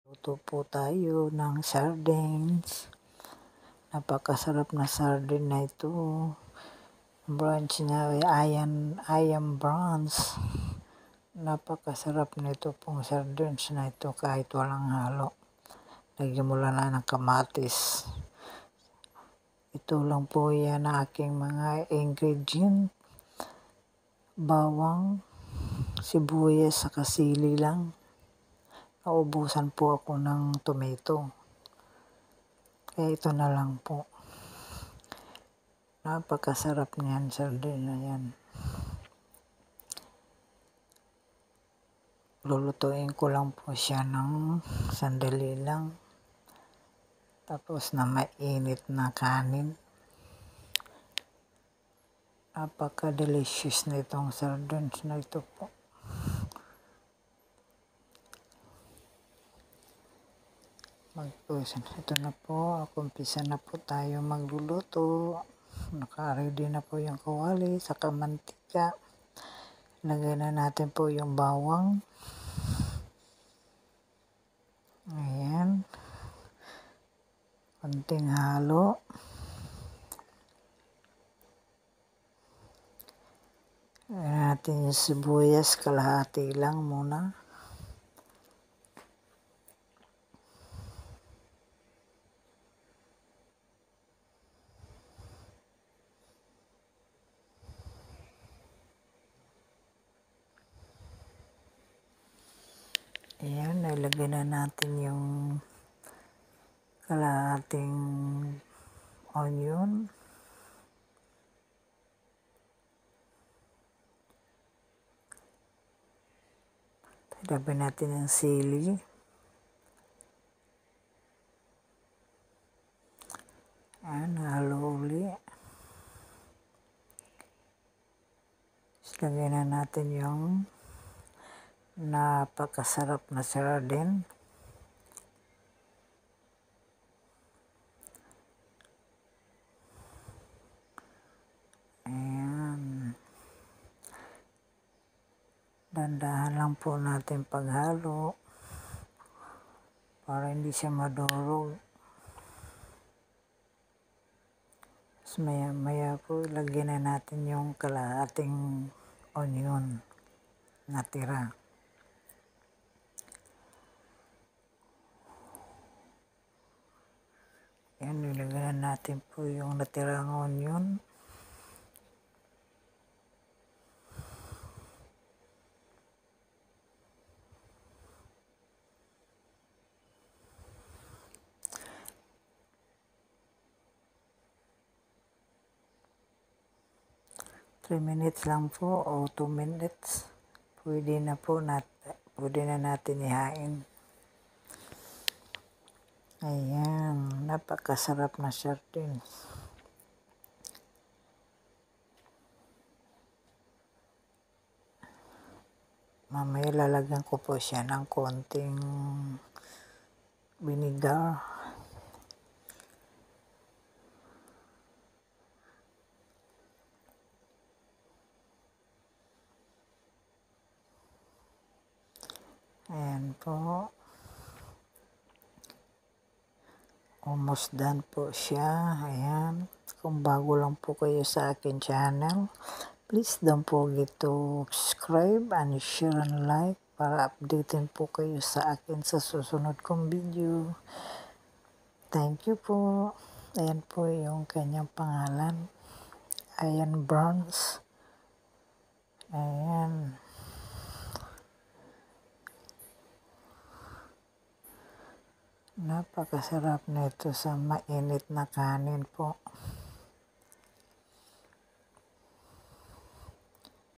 Luto po tayo ng sardines. Napakasarap na sardine na ito. Brunch na ayam browns. Napakasarap nito pong sardines na ito kahit walang halo. Lagyan mo lang ng kamatis. Ito lang po yan ang aking mga ingredient. Bawang, sibuyas, saka sili lang. Naubusan po ako ng tomato. Kaya ito na lang po. Napakasarap niyan, sardine na yan. Lulutuin ko lang po siya ng sandali lang. Tapos na mainit na kanin. Napaka-delicious na itong sardines na ito po. Ito na po, umpisa na po tayo magluluto. Naka-ready na po yung kawali, saka mantika. Lagay na natin po yung bawang. Ayan. Konting halo. Lagyan natin yung sibuyas, kalahati lang muna. Ayan, nilagay na natin yung kalahating onion. Ilagay natin yung sili. Ayan, halo uli. Lagay na natin yung napakasarap na sardine. Ayan. Dandahan lang po natin paghalo para hindi siya madurog. Tapos maya po ilagyan na natin yung kalahating onion na tira. Yan, nilagyan natin po yung natirang onion. Three minutes lang po o 2 minutes. Pwede na natin ihain. Ayan, napakasarap na sardines. Mamaya lalagyan ko po siya ng konting vinegar. Ayan po. Almost done po siya. Ayan. Kung bago lang po kayo sa akin channel, please don't forget to subscribe and share and like para updatein po kayo sa akin sa susunod kong video. Thank you po. Ayan po yung kanyang pangalan. Ayam browns. Ayan. Napakasarap nito sa mainit na kanin po.